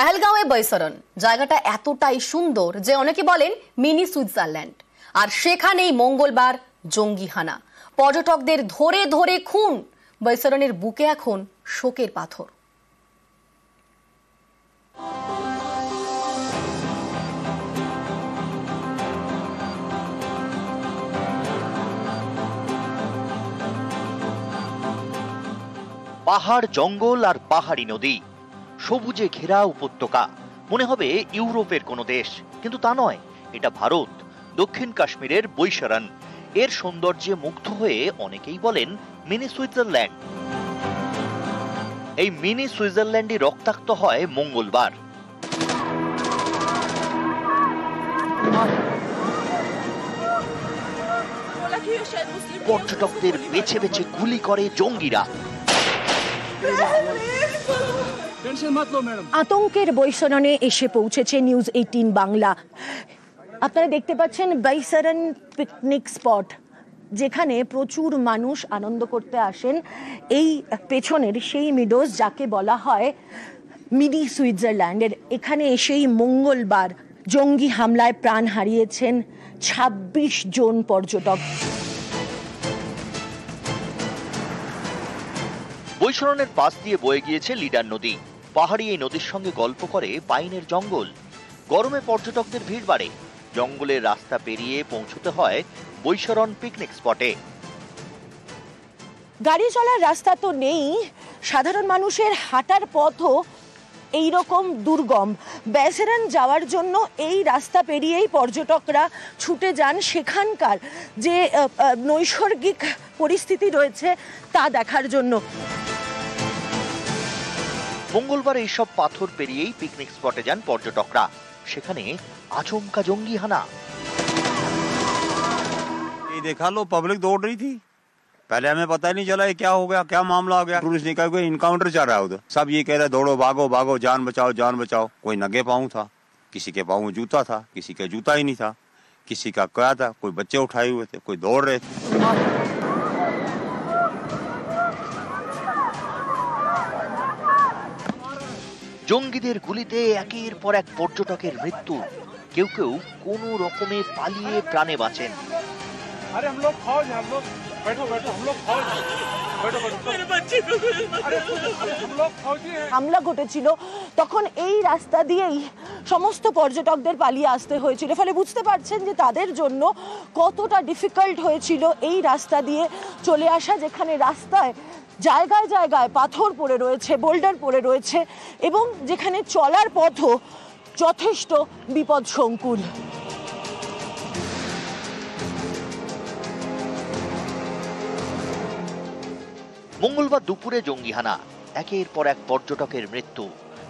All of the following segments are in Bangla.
পেহেলগাঁওয়ে বৈসরণ জায়গাটা এতটাই সুন্দর যে অনেকে বলেন মিনি সুইজারল্যান্ড। আর সেখানেই মঙ্গলবার জঙ্গি হানা, পর্যটকদের ধরে ধরে খুন। বৈসরণের বুকে এখন শোকের পাথর। পাহাড়, জঙ্গল আর পাহাড়ি নদী, সবুজে ঘেরা উপত্যকা। মনে হবে ইউরোপের কোনো দেশ, কিন্তু তা নয়। এটা ভারত, দক্ষিণ কাশ্মীরের বৈশরণ। এর সৌন্দর্যে মুগ্ধ হয়ে অনেকেই বলেন মিনি সুইজারল্যান্ড। এই মিনি সুইজারল্যান্ডই রক্তাক্ত হয় মঙ্গলবার। পর্যটকদের বেছে বেছে গুলি করে জঙ্গিরা। আতঙ্কের বৈশরণে এসে পৌঁছেছে নিউজ 18 বাংলা। আপনারা দেখতে পাচ্ছেন বৈশরণ পিকনিক স্পট, যেখানে প্রচুর মানুষ আনন্দ করতে আসেন। এই পেছনের সেই মিডোজ যাকে বলা হয় মিনি সুইজারল্যান্ডের, এখানে এসেই মঙ্গলবার জঙ্গি হামলায় প্রাণ হারিয়েছেন 26 জন পর্যটক। বৈশরণের পাশ দিয়ে বয়ে গিয়েছে লিডার নদী। পাহাড়ি এই নদীর সঙ্গে গল্প করে পাইনের জঙ্গল। গরমে পর্যটকদের ভিড় বাড়ে। জঙ্গলের রাস্তা পেরিয়ে পৌঁছতে হয় বৈশরণ পিকনিক স্পটে। গাড়ি চলার রাস্তা তো নেই, সাধারণ মানুষের হাঁটার পথও এইরকম দুর্গম। বৈশরণ যাওয়ার জন্য এই রাস্তা পেরিয়েই পর্যটকরা ছুটে যান সেখানকার যে নৈসর্গিক পরিস্থিতি রয়েছে তা দেখার জন্য। মঙ্গলবার এইসব পাথর পেরিয়েই পিকনিক স্পটে যান পর্যটকরা। সেখানে আচমকা জঙ্গি হানা। देखा लो, पब्लिक दौड़ रही थी। पहले हमें पता ही नहीं चला ये क्या हो गया, क्या मामला हो गया। पुलिस ने कहा कोई इनकाउंटर चल रहा है उधर। सब ये कह रहे दौड़ो, भागो भागो, जान बचाओ जान बचाओ। कोई नंगे पाँव था, किसी के पाँव में जूता था, किसी का जूता ही नहीं था, किसी का क्या था, कोई बच्चे उठाए हुए थे, कोई दौड़ रहे थे। জঙ্গিদের গুলিতে একের পর এক পর্যটকের মৃত্যু। কেউ কেউ কোনো রকমে পালিয়ে প্রাণে বাঁচেন। হামলা ঘটেছিল তখন এই রাস্তা দিয়েই সমস্ত পর্যটকদের পালিয়ে আসতে হয়েছিল। ফলে বুঝতে পারছেন যে তাদের জন্য কতটা ডিফিকাল্ট হয়েছিল এই রাস্তা দিয়ে চলে আসা, যেখানে রাস্তায় জায়গায় জায়গায় পাথর পড়ে রয়েছে, বোল্ডার পড়ে রয়েছে, এবং যেখানে চলার পথও যথেষ্ট বিপদসংকুল। মঙ্গলবার দুপুরে জঙ্গি হানা, একের পর এক পর্যটকের মৃত্যু।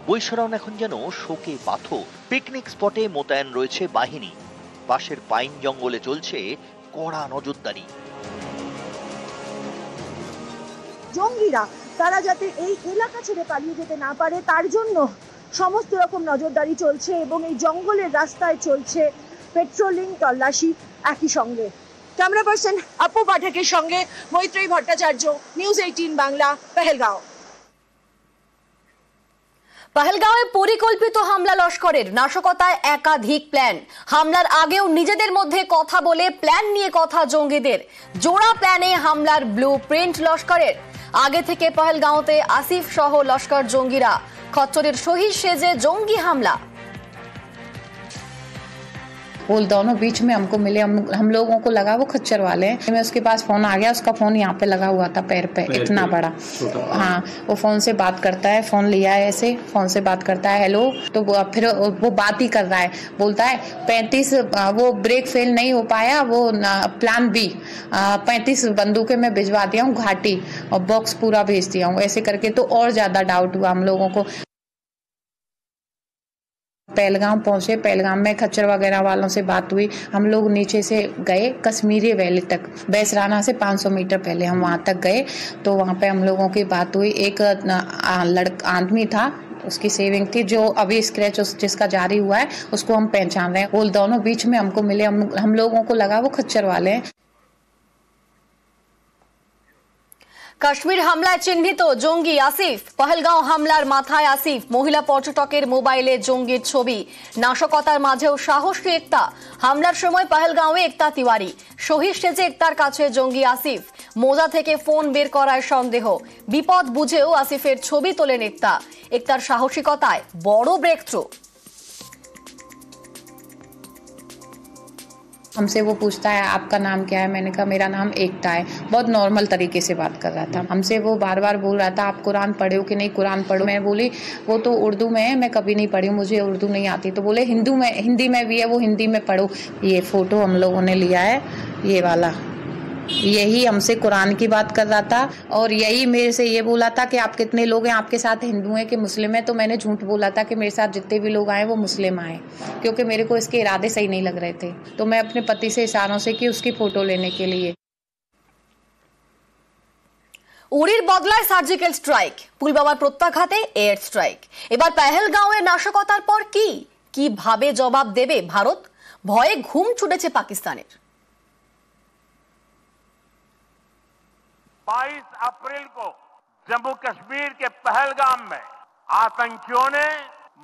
বৈশরণ এখন যেন শোকে পাথর। পিকনিক স্পটে মোতায়েন রয়েছে বাহিনী। পাশের পাইন জঙ্গলে চলছে কড়া নজরদারি। জঙ্গিরা তারা যাতে এই এলাকা ছেড়ে পালিয়ে যেতে না পারে তার জন্য সমস্ত রকম নজরদারি চলছে, এবং এই জঙ্গলের রাস্তায় চলছে পেট্রোলিং, তল্লাশি একই সঙ্গে। ক্যামেরা পার্সন আপু পাঠকের সঙ্গে মৈত্রেয়ী ভট্টাচার্য, নিউজ 18 বাংলা, পেহেলগাঁও। পেহেলগাঁওয়ে পরিকল্পিত হামলা লস্করের, নাশকতায় একাধিক প্ল্যান। হামলার আগেও নিজেদের মধ্যে কথা বলে প্ল্যান নিয়ে কথা জঙ্গিদের। জোড়া প্ল্যানে হামলার ব্লু প্রিন্ট লস্করের। আগে থেকে পেহেলগাঁওতে আসিফ সহ লস্কর জঙ্গিরা। খচ্চরের শহীদ সেজে জঙ্গি হামলা। वो दोनों बीच में हमको मिले, हम लोगों को लगा वो खच्चर वाले हैं। मैं उसके पास फोन आ गया, उसका फोन यहाँ पे लगा हुआ था, पैर पे इतना बड़ा। हाँ, वो फोन से बात करता है, फोन लिया है ऐसे, फोन से बात करता है हेलो, तो फिर वो बात ही कर रहा है। बोलता है 35, वो ब्रेक फेल नहीं हो पाया, वो प्लान बी 35 बंदूकें मैं भिजवा दिया हूँ घाटी, और बॉक्स पूरा भेज दिया हूँ, ऐसे करके। तो और ज्यादा डाउट हुआ हम लोगों को। पेहलगाम पहुंचे, पेहलगाम में खच्चर वगैरह वालों से बात हुई। हम लोग नीचे से गए कश्मीरी वैली तक, बैसराना से 500 मीटर पहले हम वहां तक गए। तो वहां पे हम लोगों की बात हुई। एक आदमी था, उसकी सेविंग थी, जो अभी स्क्रैच जिसका जारी हुआ है उसको हम पहचान रहे हैं। वो दोनों बीच में हमको मिले, हम लोगों को लगा वो खच्चर वाले हैं। কাশ্মীর হামলায় চিহ্নিত জঙ্গি আসিফ, পহেলগাঁও হামলার মাথায় আসিফ, মহিলা পর্যটকের মোবাইলে জঙ্গির ছবি, নাশকতার মাঝেও সাহসী একতা। হামলার সময় পহেলগাঁওয়ে একতা তিওয়ারি, শহীদ সেজে একতার কাছে জঙ্গি আসিফ, মোজা থেকে ফোন বের করায় সন্দেহ, বিপদ বুঝেও আসিফের ছবি তোলেন একতা। একতার সাহসিকতায় বড় ব্রেক থ্রু। हमसे वो पूछता है आपका नाम क्या है, मैंने कहा मेरा नाम एकता है। बहुत नॉर्मल तरीके से बात कर रहा था। हमसे वो बार बार बोल रहा था आप कुरान पढ़े हो कि नहीं, कुरान पढ़ो। मैं बोली वो तो उर्दू में है, मैं कभी नहीं पढ़ी हूँ, मुझे उर्दू नहीं आती। तो बोले हिंदी में भी है, वो हिंदी में पढ़ो। ये फोटो हम लोगों ने लिया है, ये वाला, यही हमसे कुरान की बात कर रहा था और यही मेरे से ये बोला था कि आप कितने लोग हैं आपके साथ, हिंदू हैं कि मुस्लिम हैं। तो मैंने झूठ बोला था कि मेरे साथ जितने भी लोग आए वो मुस्लिम आए, क्योंकि मेरे को इसके इरादे सही नहीं लग रहे थे। तो मैं अपने पति से इशारों से की उसकी फोटो लेने के लिए। উরির বদলায় সার্জিক্যাল স্ট্রাইক, পুলওয়ামার প্রত্যাঘাতে এয়ার স্ট্রাইক। এবার পহেলগাঁওয়ের নাশকতার পর কিভাবে জবাব দেবে ভারত? ভয়ে ঘুম ছুটেছে পাকিস্তানের। 22 अप्रैल को जम्मू कश्मीर के पहलगाम में आतंकियों ने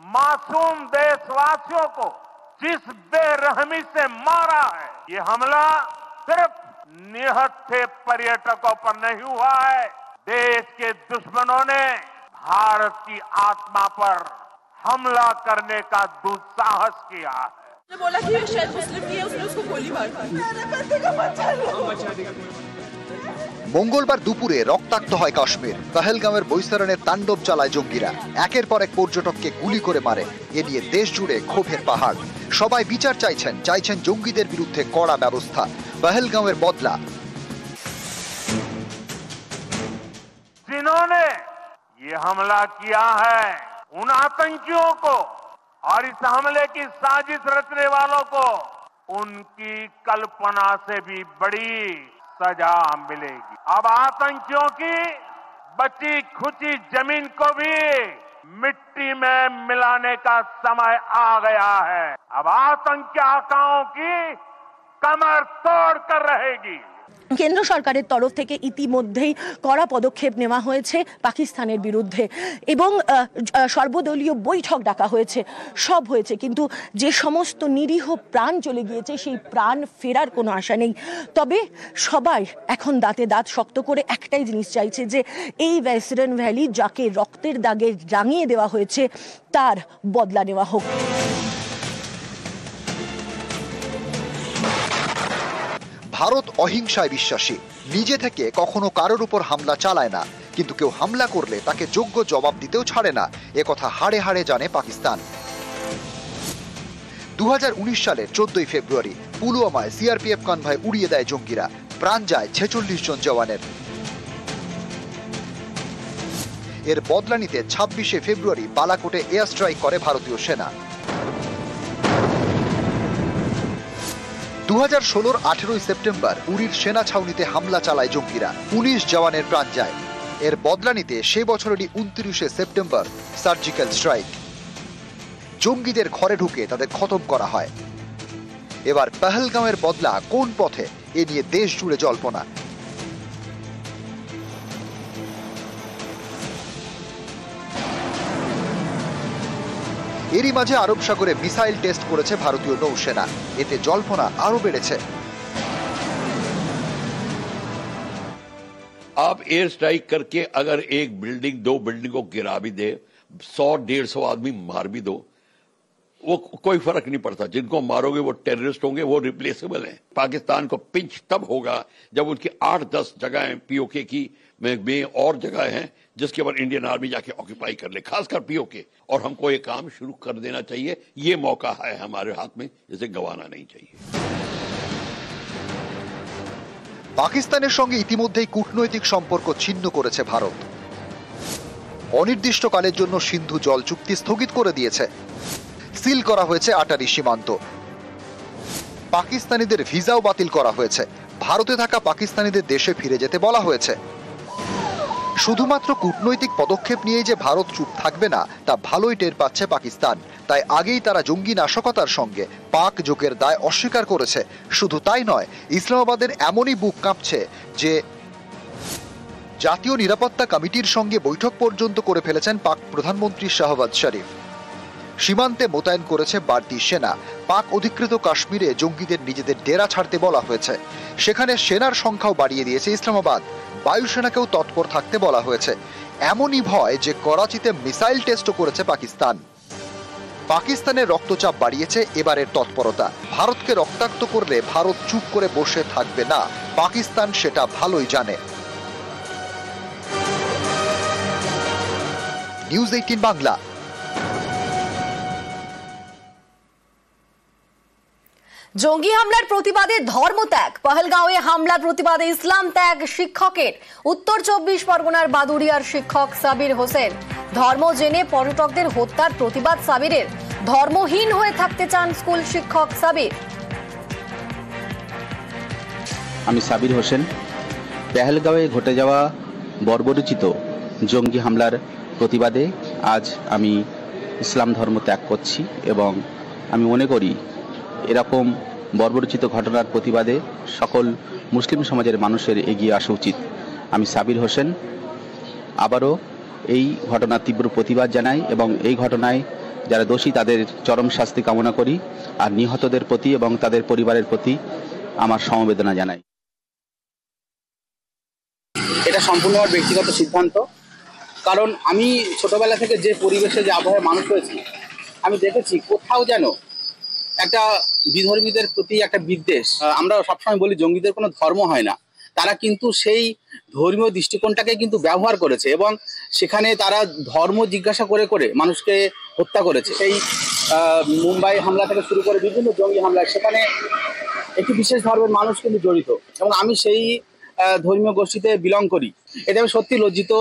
मासूम देशवासियों को जिस बेरहमी से मारा है, ये हमला सिर्फ निहत्थे पर्यटकों पर नहीं हुआ है, देश के दुश्मनों ने भारत की आत्मा पर हमला करने का दुस्साहस किया है। बोला कि शायद मुस्लिम नहीं है, उसने उसको गोली मार दी। মঙ্গলবার দুপুরে রক্তাক্ত হয় কাশ্মীর। পহেলগাঁওয়ের বৈসারণের তাণ্ডব চালায় জঙ্গিরা, একের পর এক পর্যটককে গুলি করে মারে। এ নিয়ে দেশ জুড়ে ক্ষোভের পাহাড়। সবাই বিচার চাইছেন জঙ্গিদের বিরুদ্ধে কড়া ব্যবস্থা। পহেলগাঁওয়ের বদলা। जिन्होंने ये हमला किया है उन आतंकियों को और इस हमले की साजिश रचने वालों को उनकी कल्पना से भी बड़ी सजा मिलेगी। अब आतंकियों की बची खुची जमीन को भी मिट्टी में मिलाने का समय आ गया है। अब आतंकी आकाओं की कमर तोड़ कर रहेगी। কেন্দ্র সরকারের তরফ থেকে ইতিমধ্যেই কড়া পদক্ষেপ নেওয়া হয়েছে পাকিস্তানের বিরুদ্ধে এবং সর্বদলীয় বৈঠক ডাকা হয়েছে, সব হয়েছে, কিন্তু যে সমস্ত নিরীহ প্রাণ চলে গিয়েছে সেই প্রাণ ফেরার কোনো আশা নেই। তবে সবাই এখন দাঁতে দাঁত শক্ত করে একটাই জিনিস চাইছে যে এই ওয়েস্টার্ন ভ্যালি যাকে রক্তের দাগে রাঙিয়ে দেওয়া হয়েছে তার বদলা নেওয়া হোক। ভারত অহিংসায় বিশ্বাসী, নিজে থেকে কখনো কারোর উপর হামলা চালায় না, কিন্তু কেউ হামলা করলে তাকে যোগ্য জবাব দিতেও ছাড়ে না, একথা হাড়ে হাড়ে জানে পাকিস্তান। 2019 সালের 14 ফেব্রুয়ারি পুলওয়ামায় সিআরপিএফ কনভয় উড়িয়ে দেয় জঙ্গিরা, প্রাণ যায় 46 জন জওয়ানের। এর বদলা নিতে 26 ফেব্রুয়ারি বালাকোটে এয়ার স্ট্রাইক করে ভারতীয় সেনা। 2016 18 সেপ্টেম্বর উরির সেনা ছাউনিতে হামলা চালায় জঙ্গিরা, 19 জওয়ানের প্রাণ যায়। এর বদলা নিতে সে বছরেরই 29 সেপ্টেম্বর সার্জিক্যাল স্ট্রাইক। জঙ্গিদের ঘরে ঢুকে তাদের খতম করা হয়। এবার পহেলগাঁওয়ের বদলা কোন পথে, এ নিয়ে দেশ জুড়ে জল্পনা। এরই মাঝে আরব সাগরে মিসাইল টেস্ট করেছে ভারতীয় নৌসেনা, এতে জল্পনা আরো বেড়েছে। आप एयर स्ट्राइक करके अगर एक बिल्डिंग 2 बिल्डिंगों को गिरा भी दे, 100-150 आदमी मार भी दो, वो कोई फर्क नहीं पड़ता। जिनको मारोगे वो टेररिस्ट होंगे, वो रिप्लेसेबल हैं। पाकिस्तान को पिंच तब होगा जब उनकी 8-10 जगहें पीओके की में और जगह हैं जिसके ऊपर इंडियन आर्मी जाके ऑक्यूपाई कर ले, खासकर पीओके। और हमको ये काम शुरू कर देना चाहिए, ये मौका है हमारे हाथ में, जिसे गंवाना नहीं चाहिए। পাকিস্তানের সঙ্গে ইতিমধ্যেই কূটনৈতিক সম্পর্ক ছিন্ন করেছে ভারত। অনির্দিষ্টকালের জন্য সিন্ধু জল চুক্তি স্থগিত করে দিয়েছে। সিল করা হয়েছে আটারি সীমান্ত। পাকিস্তানিদের ভিসাও বাতিল করা হয়েছে। ভারতে থাকা পাকিস্তানিদের দেশে ফিরে যেতে বলা হয়েছে। শুধুমাত্র কূটনৈতিক পদক্ষেপ নিয়ে যে ভারত চুপ থাকবে না তা ভালোই টের পাচ্ছে পাকিস্তান, তাই আগেই তারা জঙ্গি নাশকতার সঙ্গে পাক যোগের দায় অস্বীকার করেছে। শুধু তাই নয়, ইসলামাবাদের এমনই বুক কাঁপছে যে জাতীয় নিরাপত্তা কমিটির সঙ্গে বৈঠক পর্যন্ত করে ফেলেছেন পাক প্রধানমন্ত্রী শাহবাজ শরীফ। সীমান্তে মোতায়েন করেছে বাড়তি সেনা। পাক অধিকৃত কাশ্মীরে জঙ্গিদের নিজেদের ডেরা ছাড়তে বলা হয়েছে। সেখানে সেনার সংখ্যাও বাড়িয়ে দিয়েছে ইসলামাবাদ। বায়ুসেনাকেও তৎপর থাকতে বলা হয়েছে। এমনই ভয় যে করাচিতে মিসাইল টেস্টও করেছে পাকিস্তান। পাকিস্তানের রক্তচাপ বাড়িয়েছে এবারের তৎপরতা। ভারতকে রক্তাক্ত করলে ভারত চুপ করে বসে থাকবে না, পাকিস্তান সেটা ভালোই জানে। নিউজ 18 বাংলা। জঙ্গি হামলার প্রতিবাদে ধর্মত্যাগ, পহেলগাঁওয়ে হামলার প্রতিবাদে ইসলাম ত্যাগ শিক্ষকের। উত্তর 24 পরগনার বাদুড়িয়ার শিক্ষক সাবির হোসেন। ধর্ম জেনে পর্যটকদের হত্যার প্রতিবাদ সাবিরের। ধর্মহীন হয়ে থাকতে চান স্কুল শিক্ষক সাবির। আমি সাবির হোসেন। পেহেলগাঁওয়ে ঘটে যাওয়া বর্বরোচিত জঙ্গি হামলার প্রতিবাদে আজ আমি ইসলাম ধর্ম ত্যাগ করছি এবং আমি মনে করি এরকম বর্বরোচিত ঘটনার প্রতিবাদে সকল মুসলিম সমাজের মানুষের এগিয়ে আসা উচিত। আমি সাবির হোসেন আবারও এই ঘটনার তীব্র প্রতিবাদ জানাই এবং এই ঘটনায় যারা দোষী তাদের চরম শাস্তি কামনা করি আর নিহতদের প্রতি এবং তাদের পরিবারের প্রতি আমার সমবেদনা জানাই। এটা সম্পূর্ণ আমার ব্যক্তিগত সিদ্ধান্ত, কারণ আমি ছোটবেলা থেকে যে পরিবেশে যে আবহাওয়ায় মানুষ হয়েছি, আমি দেখেছি কোথাও যেন একটা বিধর্মীদের প্রতি একটা বিদ্বেষ। আমরা সবসময় বলি জঙ্গিদের কোনো ধর্ম হয় না, তারা কিন্তু সেই ধর্মীয় দৃষ্টিকোণটাকে কিন্তু ব্যবহার করেছে এবং সেখানে তারা ধর্ম জিজ্ঞাসা করে করে মানুষকে হত্যা করেছে। সেই মুম্বাই হামলা থেকে শুরু করে বিভিন্ন জঙ্গি হামলা, সেখানে একটি বিশেষ ধর্মের মানুষ কিন্তু জড়িত এবং আমি সেই ধর্মীয় গোষ্ঠীতে বিলং করি। এটা আমি সত্যি লজ্জিত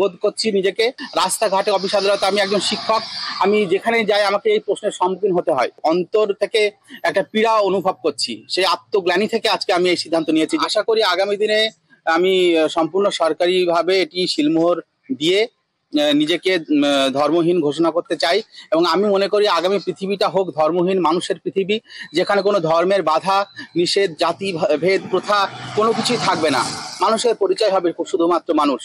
বোধ করছি নিজেকে। রাস্তাঘাটে, অফিস আদালতে আমি একজন শিক্ষক, আমি যেখানে যাই আমাকে এই প্রশ্নের সম্মুখীন হতে হয়। অন্তর থেকে একটা পীড়া অনুভব করছি। সেই আত্মগ্লানি থেকে আজকে আমি এই সিদ্ধান্ত নিয়েছি। আশা করি আগামী দিনে আমি সম্পূর্ণ সরকারিভাবে এটি সিলমোহর দিয়ে নিজেকে ধর্মহীন ঘোষণা করতে চাই এবং আমি মনে করি আগামী পৃথিবীটা হোক ধর্মহীন মানুষের পৃথিবী, যেখানে কোনো ধর্মের বাধা নিষেধ, জাতি ভেদ, প্রথা কোনো কিছুই থাকবে না। মানুষের পরিচয় হবে শুধুমাত্র মানুষ।